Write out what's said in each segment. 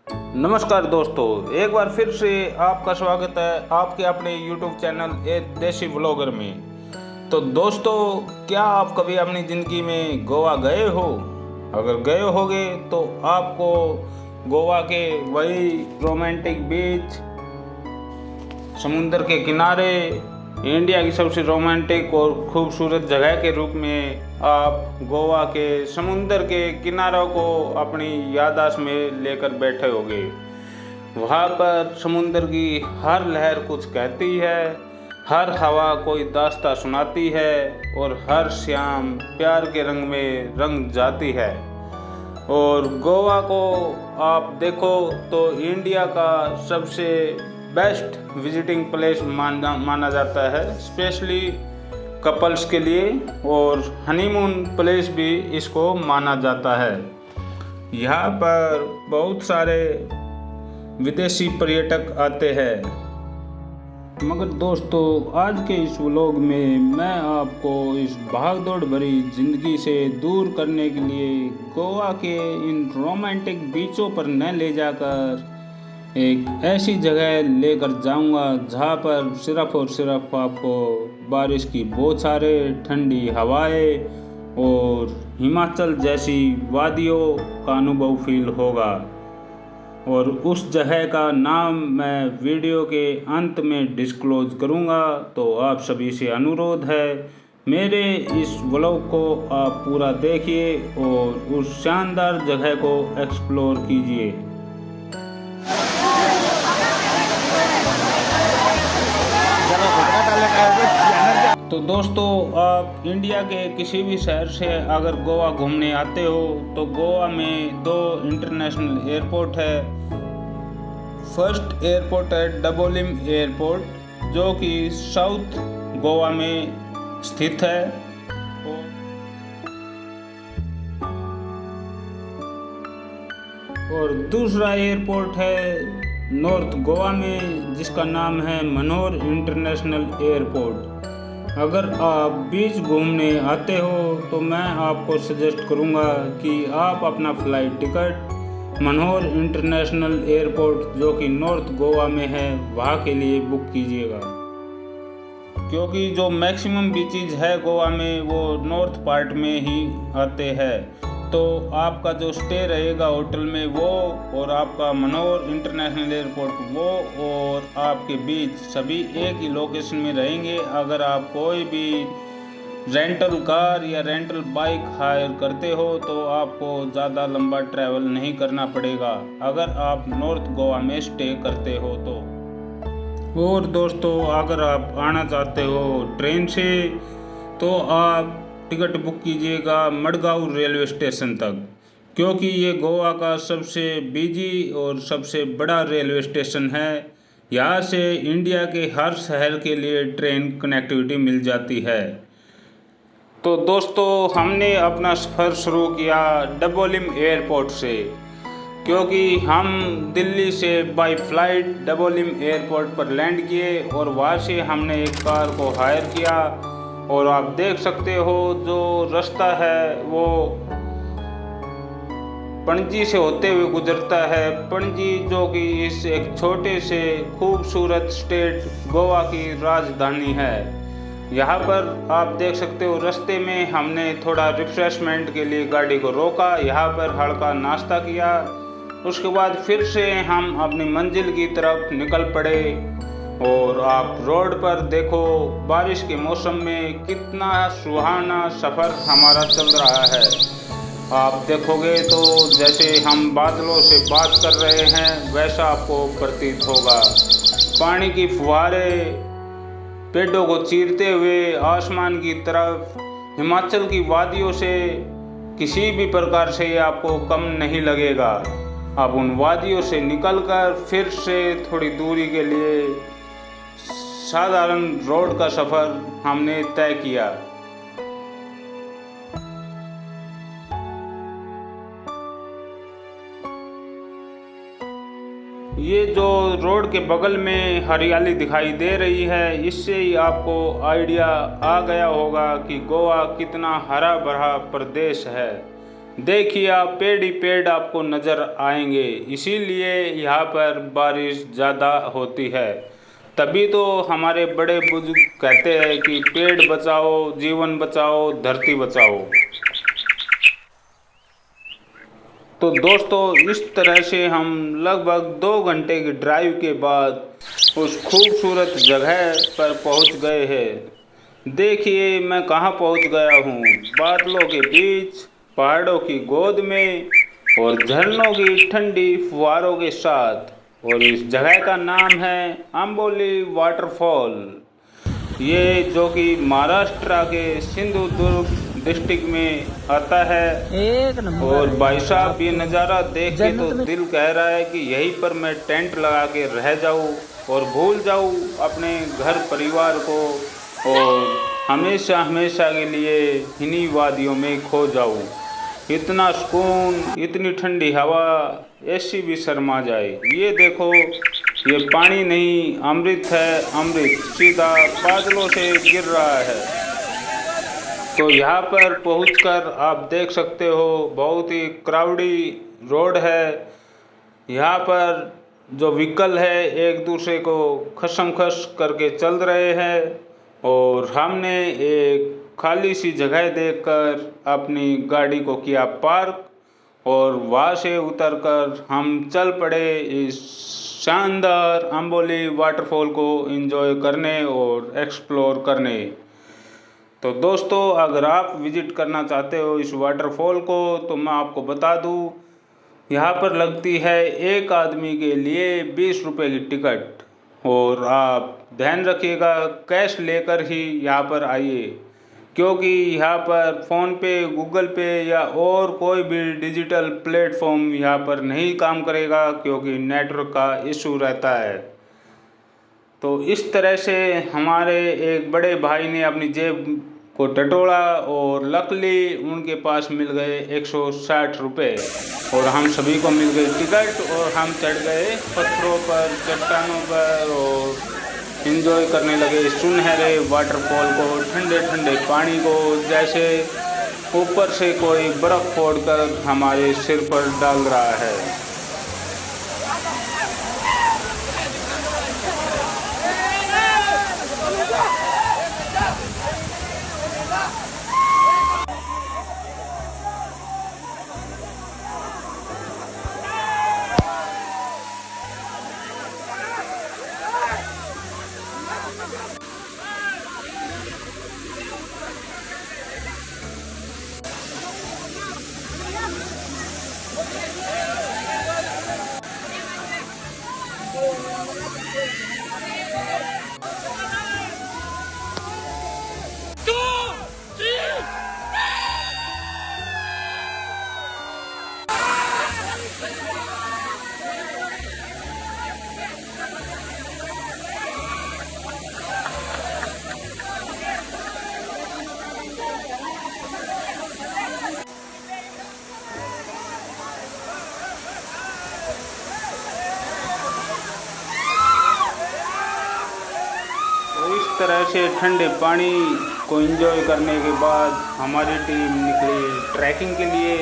नमस्कार दोस्तों, एक बार फिर से आपका स्वागत है आपके अपने YouTube चैनल ए देसी व्लॉगर में। तो दोस्तों, क्या आप कभी अपनी ज़िंदगी में गोवा गए हो? अगर गए होगे तो आपको गोवा के वही रोमांटिक बीच, समुंदर के किनारे, इंडिया की सबसे रोमांटिक और खूबसूरत जगह के रूप में आप गोवा के समुंदर के किनारों को अपनी याददाश्त में लेकर बैठे होंगे। वहाँ पर समुंदर की हर लहर कुछ कहती है, हर हवा कोई दास्तां सुनाती है और हर शाम प्यार के रंग में रंग जाती है। और गोवा को आप देखो तो इंडिया का सबसे बेस्ट विजिटिंग प्लेस माना जाता है, स्पेशली कपल्स के लिए, और हनीमून प्लेस भी इसको माना जाता है। यहाँ पर बहुत सारे विदेशी पर्यटक आते हैं। मगर दोस्तों, आज के इस व्लॉग में मैं आपको इस भागदौड़ भरी ज़िंदगी से दूर करने के लिए गोवा के इन रोमांटिक बीचों पर न ले जाकर एक ऐसी जगह लेकर जाऊंगा जहां पर सिर्फ और सिर्फ आपको बारिश की बौछारें, ठंडी हवाएं और हिमाचल जैसी वादियों का अनुभव फील होगा। और उस जगह का नाम मैं वीडियो के अंत में डिस्क्लोज करूंगा, तो आप सभी से अनुरोध है मेरे इस व्लॉग को आप पूरा देखिए और उस शानदार जगह को एक्सप्लोर कीजिए। तो दोस्तों, आप इंडिया के किसी भी शहर से अगर गोवा घूमने आते हो तो गोवा में दो इंटरनेशनल एयरपोर्ट है। फर्स्ट एयरपोर्ट है डबोलिम एयरपोर्ट, जो कि साउथ गोवा में स्थित है। और दूसरा एयरपोर्ट है नॉर्थ गोवा में, जिसका नाम है मनोर इंटरनेशनल एयरपोर्ट। अगर आप बीच घूमने आते हो तो मैं आपको सजेस्ट करूंगा कि आप अपना flight ticket Manor international airport, जो कि नॉर्थ गोवा में है, वहाँ के लिए बुक कीजिएगा, क्योंकि जो मैक्सिमम बीचेज है गोवा में वो नॉर्थ पार्ट में ही आते हैं। तो आपका जो स्टे रहेगा होटल में वो, और आपका मनोर इंटरनेशनल एयरपोर्ट वो, और आपके बीच सभी एक ही लोकेशन में रहेंगे। अगर आप कोई भी रेंटल कार या रेंटल बाइक हायर करते हो तो आपको ज़्यादा लंबा ट्रैवल नहीं करना पड़ेगा अगर आप नॉर्थ गोवा में स्टे करते हो तो। और दोस्तों, अगर आप आना चाहते हो ट्रेन से तो आप टिकट बुक कीजिएगा मडगांव रेलवे स्टेशन तक, क्योंकि ये गोवा का सबसे बिजी और सबसे बड़ा रेलवे स्टेशन है। यहाँ से इंडिया के हर शहर के लिए ट्रेन कनेक्टिविटी मिल जाती है। तो दोस्तों, हमने अपना सफ़र शुरू किया डबोलिम एयरपोर्ट से, क्योंकि हम दिल्ली से बाई फ्लाइट डबोलिम एयरपोर्ट पर लैंड किए और वहाँ से हमने एक कार को हायर किया। और आप देख सकते हो जो रास्ता है वो पणजी से होते हुए गुजरता है। पणजी, जो कि इस एक छोटे से खूबसूरत स्टेट गोवा की राजधानी है। यहाँ पर आप देख सकते हो रास्ते में हमने थोड़ा रिफ्रेशमेंट के लिए गाड़ी को रोका, यहाँ पर हल्का नाश्ता किया। उसके बाद फिर से हम अपनी मंजिल की तरफ निकल पड़े। और आप रोड पर देखो बारिश के मौसम में कितना सुहाना सफ़र हमारा चल रहा है। आप देखोगे तो जैसे हम बादलों से बात कर रहे हैं वैसा आपको प्रतीत होगा। पानी की फुहारें पेड़ों को चीरते हुए आसमान की तरफ, हिमाचल की वादियों से किसी भी प्रकार से आपको कम नहीं लगेगा। अब उन वादियों से निकलकर फिर से थोड़ी दूरी के लिए साधारण रोड का सफ़र हमने तय किया। ये जो रोड के बगल में हरियाली दिखाई दे रही है, इससे ही आपको आइडिया आ गया होगा कि गोवा कितना हरा भरा प्रदेश है। देखिए आप पेड़ ही पेड़ आपको नज़र आएंगे, इसीलिए यहाँ पर बारिश ज़्यादा होती है। तभी तो हमारे बड़े बुजुर्ग कहते हैं कि पेड़ बचाओ, जीवन बचाओ, धरती बचाओ। तो दोस्तों इस तरह से हम लगभग 2 घंटे की ड्राइव के बाद उस खूबसूरत जगह पर पहुंच गए हैं। देखिए मैं कहां पहुंच गया हूं, बादलों के बीच, पहाड़ों की गोद में और झरनों की ठंडी फुहारों के साथ। और इस जगह का नाम है अंबोली वाटरफॉल। ये जो कि महाराष्ट्र के सिंधुदुर्ग डिस्ट्रिक्ट में आता है। एक नंबर और है भाई यार, साहब आप ये तो नज़ारा देख के तो जन्नत में। दिल कह रहा है कि यहीं पर मैं टेंट लगा के रह जाऊं और भूल जाऊं अपने घर परिवार को, और हमेशा हमेशा के लिए इन्हीं वादियों में खो जाऊं। इतना सुकून, इतनी ठंडी हवा, ऐसी भी शर्मा जाए। ये देखो, ये पानी नहीं, अमृत है, अमृत सीधा बादलों से गिर रहा है। तो यहाँ पर पहुंचकर आप देख सकते हो बहुत ही क्राउडी रोड है। यहाँ पर जो व्हीकल है एक दूसरे को खसमखस करके चल रहे हैं। और हमने एक खाली सी जगह देखकर अपनी गाड़ी को किया पार्क और वहाँ से उतरकर हम चल पड़े इस शानदार अंबोली वाटरफॉल को एंजॉय करने और एक्सप्लोर करने। तो दोस्तों अगर आप विजिट करना चाहते हो इस वाटरफॉल को तो मैं आपको बता दूं, यहाँ पर लगती है एक आदमी के लिए 20 रुपये की टिकट। और आप ध्यान रखिएगा कैश लेकर ही यहाँ पर आइए, क्योंकि यहाँ पर फ़ोन पे, गूगल पे या और कोई भी डिजिटल प्लेटफॉर्म यहाँ पर नहीं काम करेगा, क्योंकि नेटवर्क का इशू रहता है। तो इस तरह से हमारे एक बड़े भाई ने अपनी जेब को टटोला और लकली उनके पास मिल गए 160 रुपये और हम सभी को मिल गई टिकट और हम चढ़ गए पत्थरों पर, चट्टानों पर और एंजॉय करने लगे सुनहरे वाटरफॉल को, ठंडे ठंडे पानी को, जैसे ऊपर से कोई बर्फ़ फोड़कर हमारे सिर पर डाल रहा है। तो इस तरह से ठंडे पानी को एंजॉय करने के बाद हमारी टीम निकली ट्रैकिंग के लिए।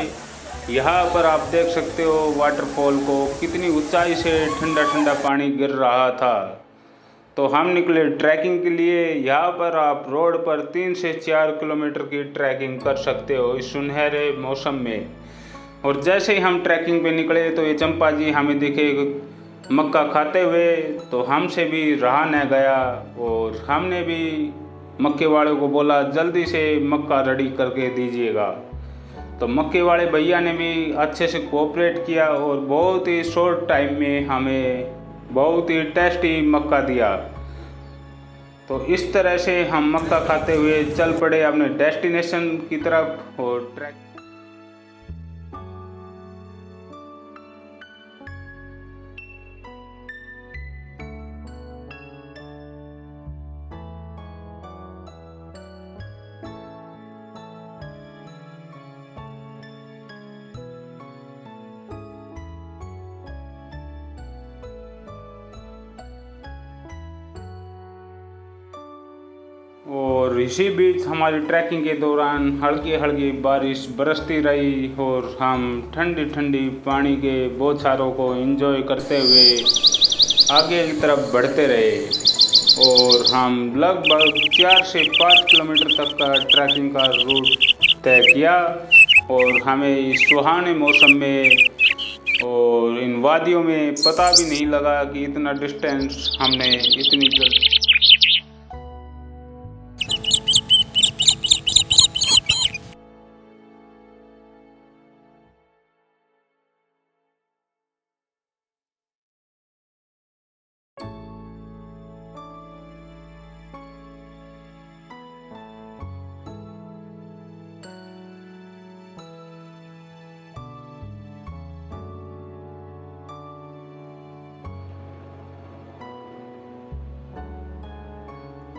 यहाँ पर आप देख सकते हो वाटरफॉल को, कितनी ऊंचाई से ठंडा ठंडा पानी गिर रहा था। तो हम निकले ट्रैकिंग के लिए। यहाँ पर आप रोड पर 3 से 4 किलोमीटर की ट्रैकिंग कर सकते हो इस सुनहरे मौसम में। और जैसे ही हम ट्रैकिंग पे निकले तो ये चंपा जी हमें दिखे मक्का खाते हुए, तो हमसे भी रहा न गया और हमने भी मक्के वाले को बोला जल्दी से मक्का रेडी करके दीजिएगा। तो मक्के वाले भैया ने भी अच्छे से कोऑपरेट किया और बहुत ही शॉर्ट टाइम में हमें बहुत ही टेस्टी मक्का दिया। तो इस तरह से हम मक्का खाते हुए चल पड़े अपने डेस्टिनेशन की तरफ। और ट्रैक और इसी बीच हमारी ट्रैकिंग के दौरान हल्की हल्की बारिश बरसती रही और हम ठंडी ठंडी पानी के बौछारों को एंजॉय करते हुए आगे की तरफ बढ़ते रहे। और हम लगभग 4 से 5 किलोमीटर तक का ट्रैकिंग का रूट तय किया और हमें इस सुहाने मौसम में और इन वादियों में पता भी नहीं लगा कि इतना डिस्टेंस हमने इतनी जल्दी।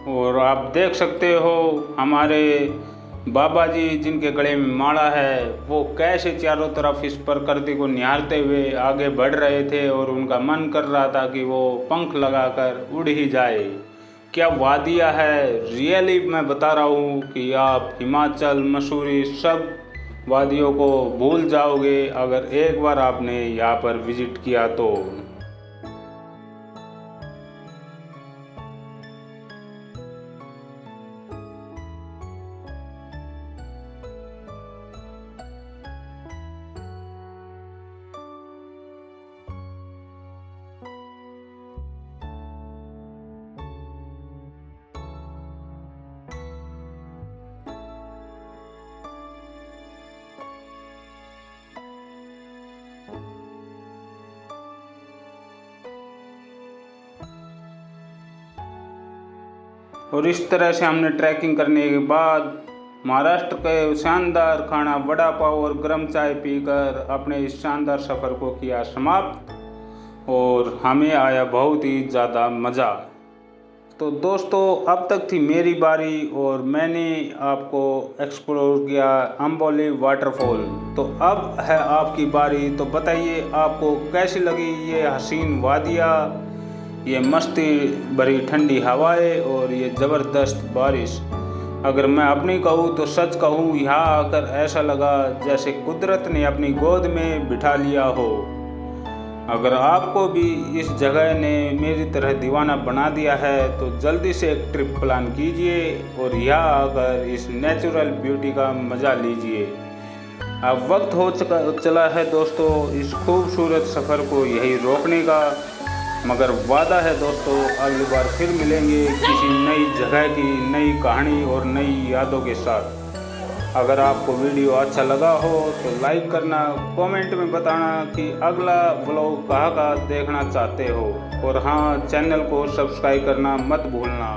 और आप देख सकते हो हमारे बाबा जी जिनके गले में माला है वो कैसे चारों तरफ इस प्रकृति को निहारते हुए आगे बढ़ रहे थे और उनका मन कर रहा था कि वो पंख लगाकर उड़ ही जाए। क्या वादियाँ है, रियली मैं बता रहा हूँ कि आप हिमाचल मसूरी सब वादियों को भूल जाओगे अगर एक बार आपने यहाँ पर विजिट किया तो। और इस तरह से हमने ट्रैकिंग करने के बाद महाराष्ट्र के शानदार खाना वड़ा पाव और गर्म चाय पीकर अपने इस शानदार सफ़र को किया समाप्त और हमें आया बहुत ही ज़्यादा मज़ा। तो दोस्तों अब तक थी मेरी बारी और मैंने आपको एक्सप्लोर किया अम्बोली वाटरफॉल। तो अब है आपकी बारी, तो बताइए आपको कैसी लगी ये हसीन वादियाँ, ये मस्ती भरी ठंडी हवाएं और ये ज़बरदस्त बारिश। अगर मैं अपनी कहूँ तो सच कहूँ यहाँ आकर ऐसा लगा जैसे कुदरत ने अपनी गोद में बिठा लिया हो। अगर आपको भी इस जगह ने मेरी तरह दीवाना बना दिया है तो जल्दी से एक ट्रिप प्लान कीजिए और यहाँ आकर इस नेचुरल ब्यूटी का मज़ा लीजिए। अब वक्त हो चला है दोस्तों इस खूबसूरत सफ़र को यही रोकने का, मगर वादा है दोस्तों अगली बार फिर मिलेंगे किसी नई जगह की नई कहानी और नई यादों के साथ। अगर आपको वीडियो अच्छा लगा हो तो लाइक करना, कमेंट में बताना कि अगला व्लॉग कहाँ का देखना चाहते हो और हाँ चैनल को सब्सक्राइब करना मत भूलना।